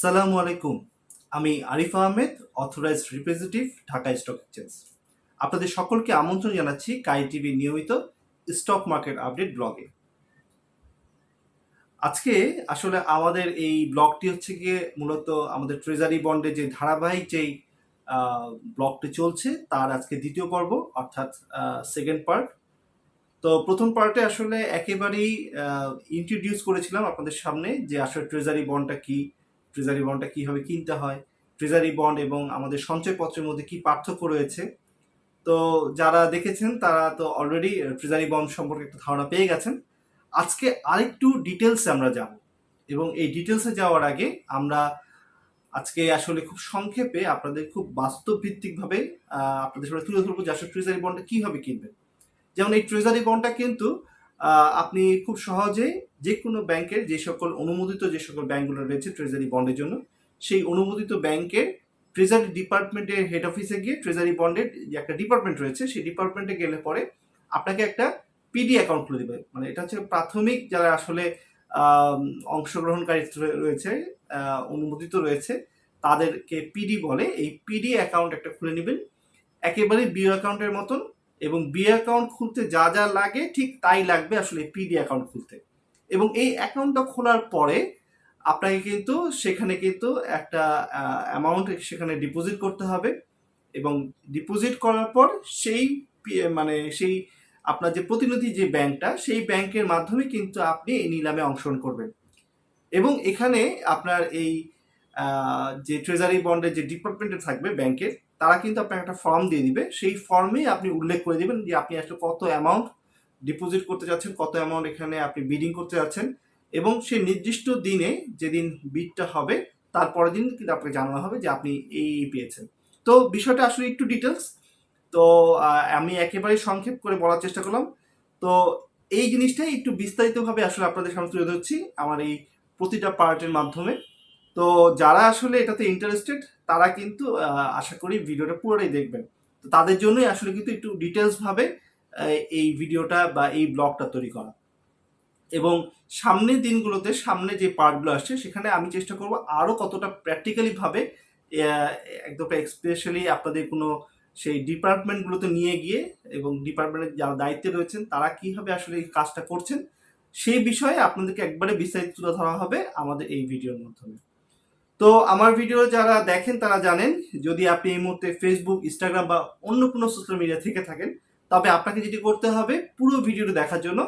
আসসালামু আলাইকুম। আমি Arif Ahmed, authorised representative, Dhaka stock exchange. আপনাদের সকলকে আমন্ত্রণ জানাচ্ছি কাই টিভির নিয়মিত স্টক মার্কেট আপডেট ব্লগে। আজকে আসলে আমাদের এই ব্লগটি হচ্ছে গিয়ে মূলত আমাদের ট্রেজারি বন্ডে যে ধারাবাহিক যেই ব্লগটি চলছে তার আজকে দ্বিতীয় পর্ব, অর্থাৎ সেকেন্ড পার্ট। তো প্রথম পার্টে আসলে একেবারেই ইন্ট্রোডিউস করেছিলাম আপনাদের সামনে যে আসলে ট্রেজারি বন্ডটা কি, ট্রেজারি বন্ডটা কিভাবে কিনতে হয়, ট্রেজারি বন্ড এবং আমাদের সঞ্চয়পত্রের মধ্যে কি পার্থক্য রয়েছে। তো যারা দেখেছেন তারা তো অলরেডি ট্রেজারি বন্ড সম্পর্কে একটা ধারণা পেয়ে গেছেন। আজকে আরেকটু ডিটেলসে আমরা যাব, এবং এই ডিটেলসে যাওয়ার আগে আমরা আজকে আসলে খুব সংক্ষেপে আপনাদের খুব বাস্তব ভিত্তিকভাবে আপনাদের সামনে তুলে ধরবো যে আসলে ট্রেজারি বন্ডটা কিভাবে কিনবেন। যেমন এই ট্রেজারি বন্ডটা কিন্তু আপনি খুব সহজে যে কোনো ব্যাংকের যে সকল অনুমোদিত যে সকল ব্যাংকগুলো রয়েছে ট্রেজারি বন্ডের জন্য, সেই অনুমোদিত ব্যাংকের ট্রেজারি ডিপার্টমেন্টের হেড অফিসে গিয়ে ট্রেজারি বন্ডের যে একটা ডিপার্টমেন্ট রয়েছে সেই ডিপার্টমেন্টে গেলে পরে আপনাকে একটা পিডি অ্যাকাউন্ট খুলে দেবে। মানে এটা হচ্ছে প্রাথমিক যারা আসলে অংশগ্রহণকারী রয়েছে, অনুমোদিত রয়েছে, তাদেরকে পিডি বলে। এই পিডি অ্যাকাউন্ট একটা খুলে নেবেন, একেবারে বিও অ্যাকাউন্টের মতন। এবং বিও অ্যাকাউন্ট খুলতে যা যা লাগে ঠিক তাই লাগবে আসলে পিডি অ্যাকাউন্ট খুলতে। এবং এই অ্যাকাউন্টটা খোলার পরে আপনাকে কিন্তু সেখানে কিন্তু একটা অ্যামাউন্ট সেখানে ডিপোজিট করতে হবে। এবং ডিপোজিট করার পর সেই মানে সেই আপনার যে প্রতিনিধি যে ব্যাংকটা, সেই ব্যাংকের মাধ্যমে কিন্তু আপনি এই নিলামে অংশগ্রহণ করবেন। এবং এখানে আপনার এই যে ট্রেজারি বন্ডের যে ডিপার্টমেন্টে থাকবে ব্যাংকের, তারা কিন্তু আপনাকে একটা ফর্ম দিয়ে দিবে। সেই ফর্মে আপনি উল্লেখ করে দিবেন যে আপনি আসলে কত অ্যামাউন্ট ডিপোজিট করতে যাচ্ছেন, কত অ্যামাউন্ট এখানে আপনি বিডিং করতে যাচ্ছেন। এবং সেই নির্দিষ্ট দিনে যেদিন বিডটা হবে তার পরের দিন কিন্তু আপনাকে জানানো হবে যে আপনি এই পেয়েছেন। তো বিষয়টা আসলে একটু ডিটেলস। তো আমি একেবারে সংক্ষেপ করে বলার চেষ্টা করলাম। তো এই জিনিসটাই একটু বিস্তারিতভাবে আসলে আপনাদের সামনে তুলে ধরছি আমার এই প্রতিটা পার্টের মাধ্যমে। তো যারা আসলে এটাতে ইন্টারেস্টেড তারা কিন্তু আশা করি ভিডিওটা পুরোটাই দেখবেন। তো তাদের জন্যই আসলে কিন্তু একটু ডিটেলসভাবে এই ভিডিওটা বা এই ব্লগটা তৈরি করা। এবং সামনের দিনগুলোতে সামনে যে পার্টগুলো আসছে সেখানে আমি চেষ্টা করব আরও কতটা প্র্যাকটিক্যালিভাবে একদম স্পেশালি আপনাদের কোনো সেই ডিপার্টমেন্টগুলোতে নিয়ে গিয়ে এবং ডিপার্টমেন্টের যারা দায়িত্বে রয়েছেন তারা কীভাবে আসলে এই কাজটা করছেন সেই বিষয়ে আপনাদেরকে একবারে বিস্তারিত তুলে ধরা হবে আমাদের এই ভিডিওর মাধ্যমে। তো আমার ভিডিও যারা দেখেন তারা জানেন, যদি আপনি এই মুহূর্তে ফেসবুক, ইনস্টাগ্রাম বা অন্য কোনো সোশ্যাল মিডিয়া থেকে থাকেন, তবে আপনাকে যেটি করতে হবে পুরো ভিডিওটি দেখার জন্য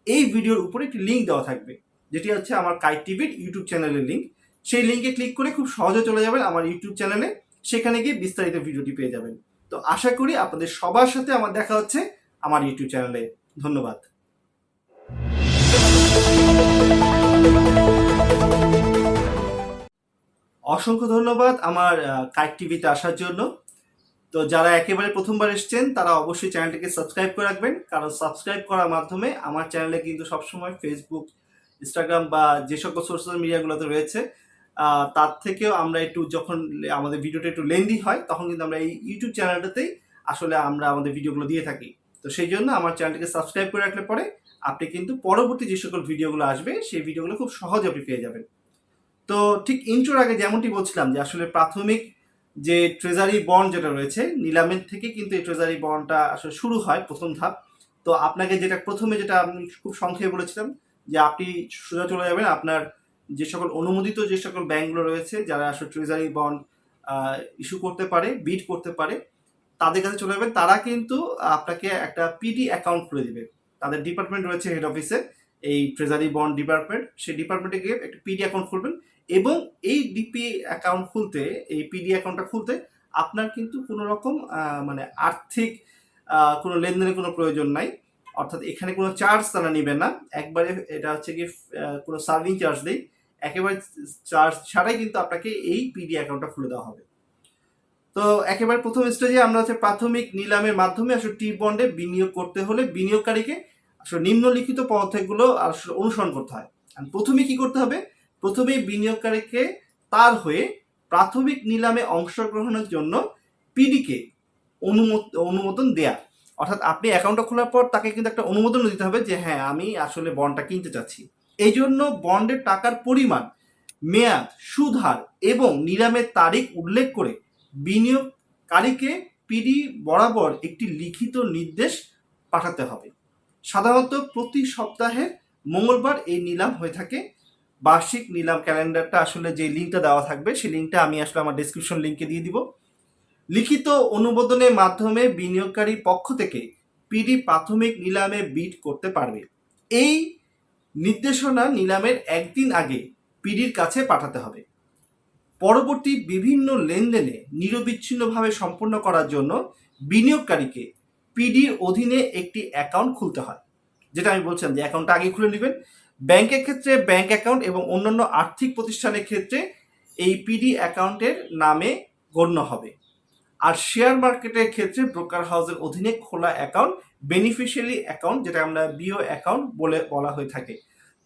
এই ভিডিওর উপরে একটি লিঙ্ক দেওয়া থাকবে, যেটি হচ্ছে আমার কাই টিভির ইউটিউব চ্যানেলের লিঙ্ক। সেই লিঙ্কে ক্লিক করে খুব সহজে চলে যাবেন আমার ইউটিউব চ্যানেলে, সেখানে গিয়ে বিস্তারিত ভিডিওটি পেয়ে যাবেন। তো আশা করি আপনাদের সবার সাথে আমার দেখা হচ্ছে আমার ইউটিউব চ্যানেলে। ধন্যবাদ। অসংখ্য ধন্যবাদ আমার কাইট টিভিতে আসার জন্য। তো যারা একেবারে প্রথমবার এসছেন তারা অবশ্যই চ্যানেলটিকে সাবস্ক্রাইব করে রাখবেন, কারণ সাবস্ক্রাইব করার মাধ্যমে আমার চ্যানেলে কিন্তু সবসময় ফেসবুক, ইনস্টাগ্রাম বা যে সকল সোশ্যাল মিডিয়াগুলোতে রয়েছে তার থেকেও আমরা একটু যখন আমাদের ভিডিওটা একটু লেন্দি হয় তখন কিন্তু আমরা এই ইউটিউব চ্যানেলটাতেই আসলে আমরা আমাদের ভিডিওগুলো দিয়ে থাকি। তো সেই জন্য আমার চ্যানেলটিকে সাবস্ক্রাইব করে রাখলে পরে আপনি কিন্তু পরবর্তী যে সকল ভিডিওগুলো আসবে সেই ভিডিওগুলো খুব সহজে আপনি পেয়ে যাবেন। তো ঠিক ইন্ট্রোর আগে যেমনটি বলছিলাম যে আসলে প্রাথমিক যে ট্রেজারি বন্ড যেটা রয়েছে নিলামের থেকে কিন্তু এই ট্রেজারি বন্ডটা আসলে শুরু হয় প্রথম ধাপ। তো আপনাকে যেটা প্রথমে যেটা আমি খুব সংক্ষেপে বলেছিলাম যে আপনি সোজা চলে যাবেন আপনার যে সকল অনুমোদিত যে সকল ব্যাংকগুলো রয়েছে যারা আসলে ট্রেজারি বন্ড ইস্যু করতে পারে, বিড করতে পারে, তাদের কাছে চলে যাবেন। তারা কিন্তু আপনাকে একটা পিডি অ্যাকাউন্ট খুলে দিবে। তাদের ডিপার্টমেন্ট রয়েছে হেড অফিসে, এই ট্রেজারি বন্ড ডিপার্টমেন্ট, সেই ডিপার্টমেন্টে গিয়ে একটা পিডি অ্যাকাউন্ট খুলবেন। এবং এই ডিপি অ্যাকাউন্ট খুলতে, এই পিডি অ্যাকাউন্টটা খুলতে আপনার কিন্তু কোনো রকম মানে আর্থিক কোনো লেনদেনের কোনো প্রয়োজন নাই। অর্থাৎ এখানে কোনো চার্জ তারা নেবে না, একবারে এটা হচ্ছে কি কোনো সার্ভিং চার্জ নেই, একেবারে চার্জ ছাড়াই কিন্তু আপনাকে এই পিডি অ্যাকাউন্টটা খুলে দেওয়া হবে। তো একেবারে প্রথম স্টেজে আমরা হচ্ছে প্রাথমিক নিলামের মাধ্যমে আসলে টি বন্ডে বিনিয়োগ করতে হলে বিনিয়োগকারীকে আসলে নিম্নলিখিত পদক্ষেপগুলো আসলে অনুসরণ করতে হয়। আর প্রথমে কি করতে হবে? প্রথমেই বিনিয়োগকারীকে তার হয়ে প্রাথমিক নিলামে অংশগ্রহণের জন্য পিডিকে অনুমোদন দেয়া। অর্থাৎ আপনি অ্যাকাউন্টটা খোলার পর তাকে কিন্তু একটা অনুমোদন দিতে হবে যে হ্যাঁ আমি আসলে বন্ডটা কিনতে চাচ্ছি। এই জন্য বন্ডের টাকার পরিমাণ মেয়াদ, সুদহার এবং নিলামের তারিখ উল্লেখ করে বিনিয়োগকারীকে পিডি বরাবর একটি লিখিত নির্দেশ পাঠাতে হবে। সাধারণত প্রতি সপ্তাহে মঙ্গলবার এই নিলাম হয়ে থাকে। বার্ষিক নিলাম ক্যালেন্ডারটা আসলে যে লিঙ্কটা দেওয়া থাকবে সেই লিঙ্কটা আমি আসলে আমার ডেসক্রিপশন লিঙ্কে দিয়ে দিব। লিখিত অনুমোদনের মাধ্যমে বিনিয়োগকারীর পক্ষ থেকে পিডি প্রাথমিক নিলামে বিড করতে পারবে। এই নির্দেশনা নিলামের একদিন আগে পিডির কাছে পাঠাতে হবে। পরবর্তী বিভিন্ন লেনদেনে নিরবিচ্ছিন্নভাবে সম্পন্ন করার জন্য বিনিয়োগকারীকে পিডির অধীনে একটি অ্যাকাউন্ট খুলতে হয়। যেটা আমি বলছিলাম যে অ্যাকাউন্টটা আগে খুলে নেবেন। ব্যাংকের ক্ষেত্রে ব্যাংক অ্যাকাউন্ট এবং অন্যান্য আর্থিক প্রতিষ্ঠানের ক্ষেত্রে এই পিডি অ্যাকাউন্টের নামে গণ্য হবে। আর শেয়ার মার্কেটের ক্ষেত্রে ব্রোকার হাউসের অধীনে খোলা অ্যাকাউন্ট বেনিফিশিয়ারি অ্যাকাউন্ট, যেটা আমরা বিও অ্যাকাউন্ট বলা হয়ে থাকে।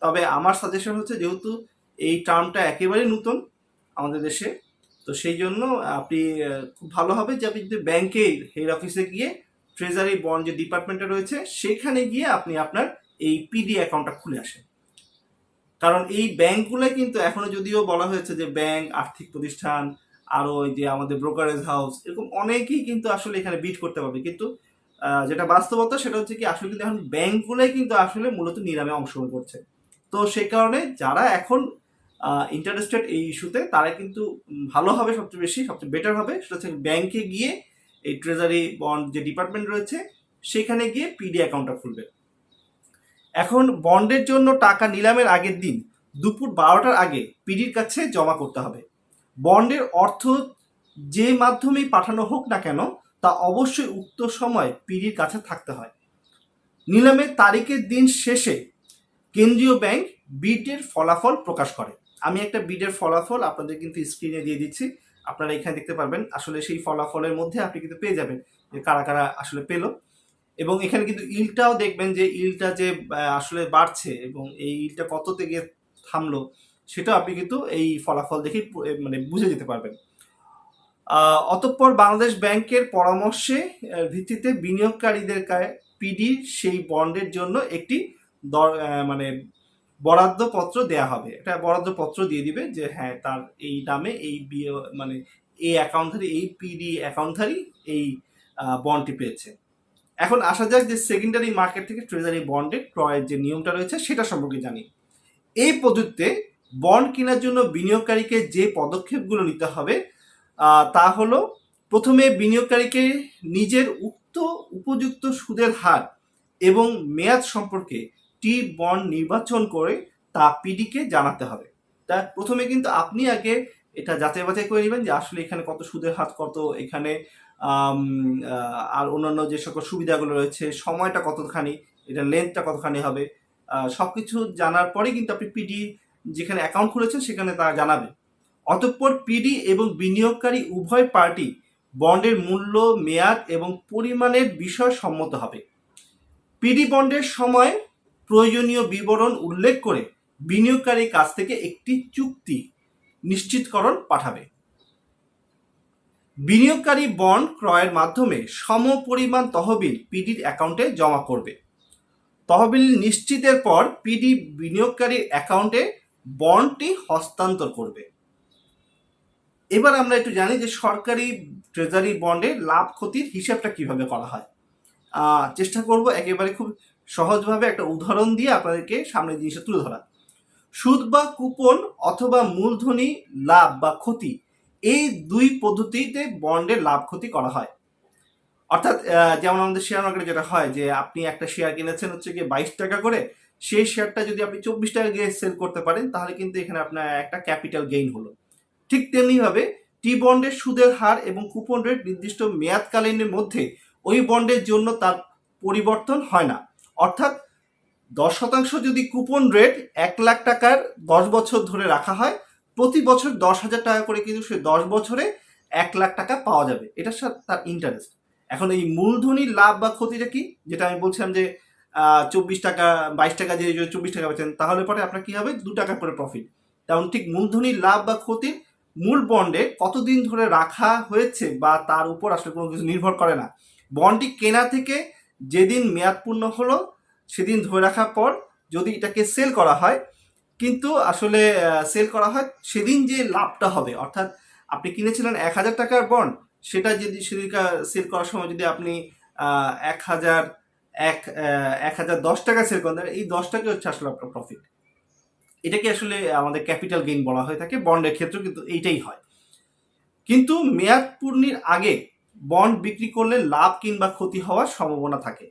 তবে আমার সাজেশন হচ্ছে, যেহেতু এই টার্মটা একেবারে নতুন আমাদের দেশে, তো সেই জন্য আপনি খুব ভালো হবে যে আপনি যদি ব্যাংকের হেড অফিসে গিয়ে ট্রেজারি বন্ড যে ডিপার্টমেন্টে রয়েছে সেখানে গিয়ে আপনি আপনার এই পিডি অ্যাকাউন্টটা খুলে আসেন। কারণ এই ব্যাংকগুলো কিন্তু এখনো যদিও বলা হয়েছে যে ব্যাংক, আর্থিক প্রতিষ্ঠান, আরও ওই যে আমাদের ব্রোকারেজ হাউস, এরকম অনেকেই কিন্তু আসলে এখানে বিট করতে পারবে, কিন্তু যেটা বাস্তবতা সেটা হচ্ছে কি আসলে কিন্তু এখন ব্যাংকগুলোই কিন্তু আসলে মূলত নিলামে অংশগ্রহণ করছে। তো সেই কারণে যারা এখন ইন্টারেস্টেড এই ইস্যুতে, তারা কিন্তু ভালো হবে, সবচেয়ে বেটার হবে সেটা হচ্ছে ব্যাংকে গিয়ে এই ট্রেজারি বন্ড যে ডিপার্টমেন্ট রয়েছে সেখানে গিয়ে পিডি অ্যাকাউন্টটা খুলবে। এখন বন্ডের জন্য টাকা নিলামের আগের দিন দুপুর 12টার আগে পিডির কাছে জমা করতে হবে। বন্ডের অর্থ যে মাধ্যমেই পাঠানো হোক না কেন তা অবশ্যই উক্ত সময় পিডির কাছে থাকতে হয়। নিলামের তারিখের দিন শেষে কেন্দ্রীয় ব্যাংক বিডের ফলাফল প্রকাশ করে। আমি একটা বিডের ফলাফল আপনাদের কিন্তু স্ক্রিনে দিয়ে দিচ্ছি, আপনারা এখানে দেখতে পারবেন। আসলে সেই ফলাফলের মধ্যে আপনি কিন্তু পেয়ে যাবেন যে কারা কারা আসলে পেল, এবং এখানে কিন্তু ইলটাও দেখবেন যে ইলটা যে আসলে বাড়ছে এবং এই ইলটা কত থেকে থামলো সেটাও আপনি কিন্তু এই ফলাফল দেখেই মানে বুঝে যেতে পারবেন। অতঃপর বাংলাদেশ ব্যাংকের পরামর্শে ভিত্তিতে বিনিয়োগকারীদের পিডি সেই বন্ডের জন্য একটি মানে বরাদ্দপত্র দেয়া হবে। একটা বরাদ্দপত্র দিয়ে দিবে যে হ্যাঁ তার এই নামে এই মানে এই অ্যাকাউন্টধারী, এই পিডি অ্যাকাউন্টধারী এই বন্ডটি পেয়েছে। এখন আসা যাক যে সেকেন্ডারি মার্কেট থেকে ট্রেজারি বন্ডের ক্রয়ের যে নিয়মটা রয়েছে সেটা সম্পর্কে জানি। এই পদ্ধতিতে বন্ড কেনার জন্য বিনিয়োগকারীকে যে পদক্ষেপগুলো নিতে হবে তা হলো, প্রথমে বিনিয়োগকারীকে নিজের উপযুক্ত সুদের হার এবং মেয়াদ সম্পর্কে টি বন্ড নির্বাচন করে তা পিডিকে জানাতে হবে। তা প্রথমে কিন্তু আপনি আগে এটা যাচাই বাছাই করে নেবেন যে আসলে এখানে কত সুদের হার, কত এখানে আর অন্যান্য যে সকল সুবিধাগুলো রয়েছে, সময়টা কতখানি, এটা লেন্থটা কতখানি হবে, সব কিছু জানার পরে কিন্তু আপনি পিডি যেখানে অ্যাকাউন্ট খুলেছেন সেখানে তা জানাবে। অতঃপর পিডি এবং বিনিয়োগকারী উভয় পার্টি বন্ডের মূল্য, মেয়াদ এবং পরিমাণের বিষয় সম্মত হবে। পিডি বন্ডের সময় প্রয়োজনীয় বিবরণ উল্লেখ করে বিনিয়োগকারীর কাছ থেকে একটি চুক্তি নিশ্চিতকরণ পাঠাবে। বিনিয়োগকারী বন্ড ক্রয়ের মাধ্যমে সমপরিমাণ তহবিল পিডির অ্যাকাউন্টে জমা করবে। তহবিল নিশ্চিতের পর পিডি বিনিয়োগকারীর অ্যাকাউন্টে বন্ডটি হস্তান্তর করবে। এবার আমরা একটু জানি যে সরকারি ট্রেজারি বন্ডের লাভ ক্ষতির হিসাবটা কিভাবে করা হয়। চেষ্টা করব একেবারে খুব সহজভাবে একটা উদাহরণ দিয়ে আপনাদেরকে সামনে জিনিসটা তুলে ধরা। সুদ বা কুপন অথবা মূলধনী লাভ বা ক্ষতি, এই দুই পদ্ধতিতে বন্ডের লাভ ক্ষতি করা হয়। অর্থাৎ যেমন আমাদের শেয়ার মার্কেটে যেটা হয় যে আপনি একটা শেয়ার কিনেছেন হচ্ছে গিয়ে 22 টাকা করে, সেই শেয়ারটা যদি আপনি 24 টাকা গিয়ে সেল করতে পারেন তাহলে কিন্তু এখানে আপনার একটা ক্যাপিটাল গেইন হলো। ঠিক তেমনিভাবে টি বন্ডের সুদের হার এবং কুপন রেট নির্দিষ্ট মেয়াদকালীনের মধ্যে ওই বন্ডের জন্য তার পরিবর্তন হয় না। অর্থাৎ 10% যদি কুপন রেট 1 লাখ টাকার 10 বছর ধরে রাখা হয়, প্রতি বছর 10,000 টাকা করে কিন্তু সে 10 বছরে 1 লাখ টাকা পাওয়া যাবে। এটার সাথে তার ইন্টারেস্ট। এখন এই মূলধনী লাভ বা ক্ষতিটা কি, যেটা আমি বলছিলাম যে 24 টাকা 22 টাকা যে 24 টাকা পেয়েছেন তাহলে পরে আপনার কি হবে 2 টাকা করে প্রফিট। তেমন ঠিক মূলধনী লাভ বা ক্ষতির মূল বন্ডে কতদিন ধরে রাখা হয়েছে বা তার উপর আসলে কোনো কিছু নির্ভর করে না। বন্ডটি কেনা থেকে যেদিন মেয়াদ পূর্ণ হলো সেদিন ধরে রাখার পর যদি এটাকে সেল করা হয়, কিন্তু আসলে সেল করা হয় সেদিন যে লাভটা হবে, অর্থাৎ আপনি কিনেছিলেন 1,000 টাকার বন্ড, সেটা যদি সেদিনকার সেল করার সময় যদি আপনি 1,000 1,010 টাকা সেল করেন, এই 10 টাকা হচ্ছে আসলে আপনার প্রফিট। এটাকে আসলে আমাদের ক্যাপিটাল গেইন বলা হয়ে থাকে, বন্ডের ক্ষেত্রেও কিন্তু এইটাই হয়। কিন্তু মেয়াদ পূর্ণির আগে বন্ড বিক্রি করলে লাভ কিংবা ক্ষতি হওয়ার সম্ভাবনা থাকে।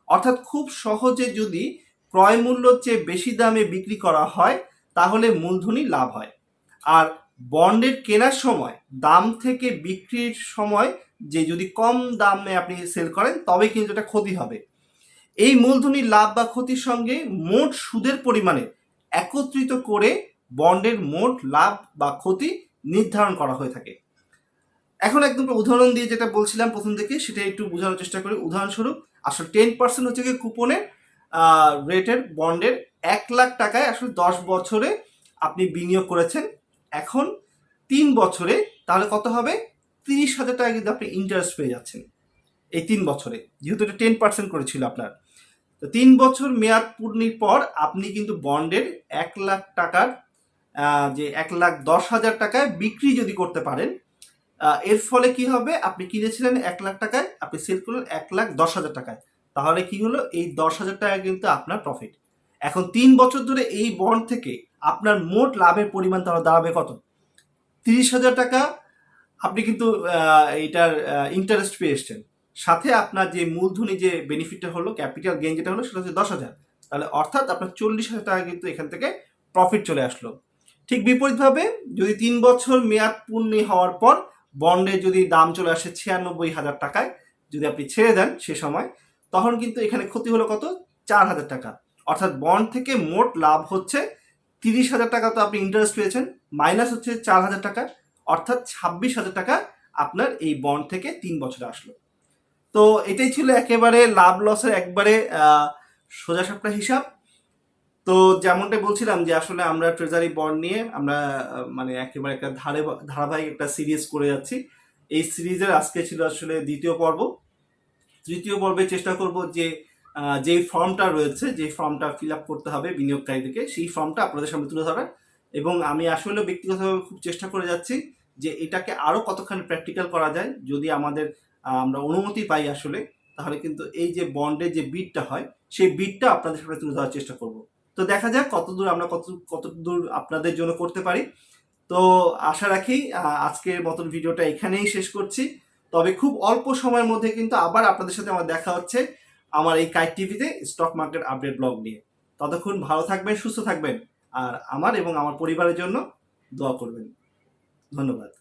অর্থাৎ খুব সহজে যদি ক্রয় মূল্যর চেয়ে বেশি দামে বিক্রি করা হয় তাহলে মূলধনই লাভ হয়। আর বন্ডের কেনার সময় দাম থেকে বিক্রির সময় যে যদি কম দামে আপনি সেল করেন তবে কিন্তু এটা ক্ষতি হবে। এই মূলধনী লাভ বা ক্ষতির সঙ্গে মোট সুদের পরিমাণে একত্রিত করে বন্ডের মোট লাভ বা ক্ষতি নির্ধারণ করা হয়ে থাকে। এখন একদম উদাহরণ দিয়ে যেটা বলছিলাম প্রথম থেকে সেটা একটু বোঝানোর চেষ্টা করি। উদাহরণস্বরূপ আসলে 10% হচ্ছে কি কুপনের রেটের বন্ডের 1,00,000 টাকায় আসলে 10 বছরে আপনি বিনিয়োগ করেছেন। এখন 3 বছরে তাহলে কত হবে? 30,000 টাকা কিন্তু আপনি ইন্টারেস্ট পেয়ে যাচ্ছেন এই 3 বছরে, যেহেতু এটা 10% করেছিল আপনার। তো 3 বছর মেয়াদ পূর্ণির পর আপনি কিন্তু বন্ডের 1,00,000 টাকার যে 1,10,000 টাকায় বিক্রি যদি করতে পারেন, এর ফলে কি হবে? আপনি কিনেছিলেন 1,00,000 টাকায়, আপনি সেল করলেন 1,10,000 টাকায়। তাহলে কি হলো? এই 10,000 টাকা কিন্তু আপনার প্রফিট। এখন 3 বছর ধরে এই বন্ড থেকে আপনার মোট লাভের পরিমাণ তাহলে দাঁড়াবে কত? 30,000 টাকা আপনি কিন্তু এইটার ইন্টারেস্ট পেয়ে এসছেন। সাথে আপনার যে মূলধনী যে বেনিফিটটা হলো, ক্যাপিটাল গেইন যেটা হলো সেটা হচ্ছে 10,000। তাহলে অর্থাৎ আপনার 40,000 টাকা কিন্তু এখান থেকে প্রফিট চলে আসলো। ঠিক বিপরীতভাবে যদি 3 বছর মেয়াদ পূর্ণ হওয়ার পর বন্ডের যদি দাম চলে আসে 96,000 টাকায়, যদি আপনি ছেড়ে দেন সে সময়, তখন কিন্তু এখানে ক্ষতি হলো কত? 4,000 টাকা। অর্থাৎ বন্ড থেকে মোট লাভ হচ্ছে 30,000 টাকা, তো আপনি ইন্টারেস্ট পেয়েছেন, মাইনাস হচ্ছে 4,000 টাকা, অর্থাৎ 26,000 টাকা আপনার এই বন্ড থেকে 3 বছরে আসলো। তো এটাই ছিল একেবারে লাভ লসের একবারে সোজাসাপটা হিসাব। তো যেমনটা বলছিলাম যে আসলে আমরা ট্রেজারি বন্ড নিয়ে আমরা মানে একেবারে একটা ধারাবাহিক একটা সিরিজ করে যাচ্ছি। এই সিরিজের আজকে ছিল আসলে দ্বিতীয় পর্ব। তৃতীয় পর্বে চেষ্টা করব যে যেই ফর্মটা রয়েছে, যে ফর্মটা ফিল আপ করতে হবে বিনিয়োগকারীদেরকে, সেই ফর্মটা আপনাদের সামনে তুলে ধরার। এবং আমি আসলে ব্যক্তিগতভাবে খুব চেষ্টা করে যাচ্ছি যে এটাকে আরও কতখানি প্র্যাকটিক্যাল করা যায়। যদি আমাদের আমরা অনুমতি পাই আসলে, তাহলে কিন্তু এই যে বন্ডের যে বিটটা হয় সেই বিটটা আপনাদের সামনে তুলে ধরার চেষ্টা করব। তো দেখা যাক কতদূর আমরা কতদূর আপনাদের জন্য করতে পারি। তো আশা রাখি আজকের মতন ভিডিওটা এখানেই শেষ করছি। তবে খুব অল্প সময়ের মধ্যে কিন্তু আবার আপনাদের সাথে আমার দেখা হচ্ছে আমার এই কাইট টিভিতে স্টক মার্কেট আপডেট ব্লগ নিয়ে। ততক্ষণ ভালো থাকবেন, সুস্থ থাকবেন, আর আমার এবং আমার পরিবারের জন্য দোয়া করবেন। ধন্যবাদ।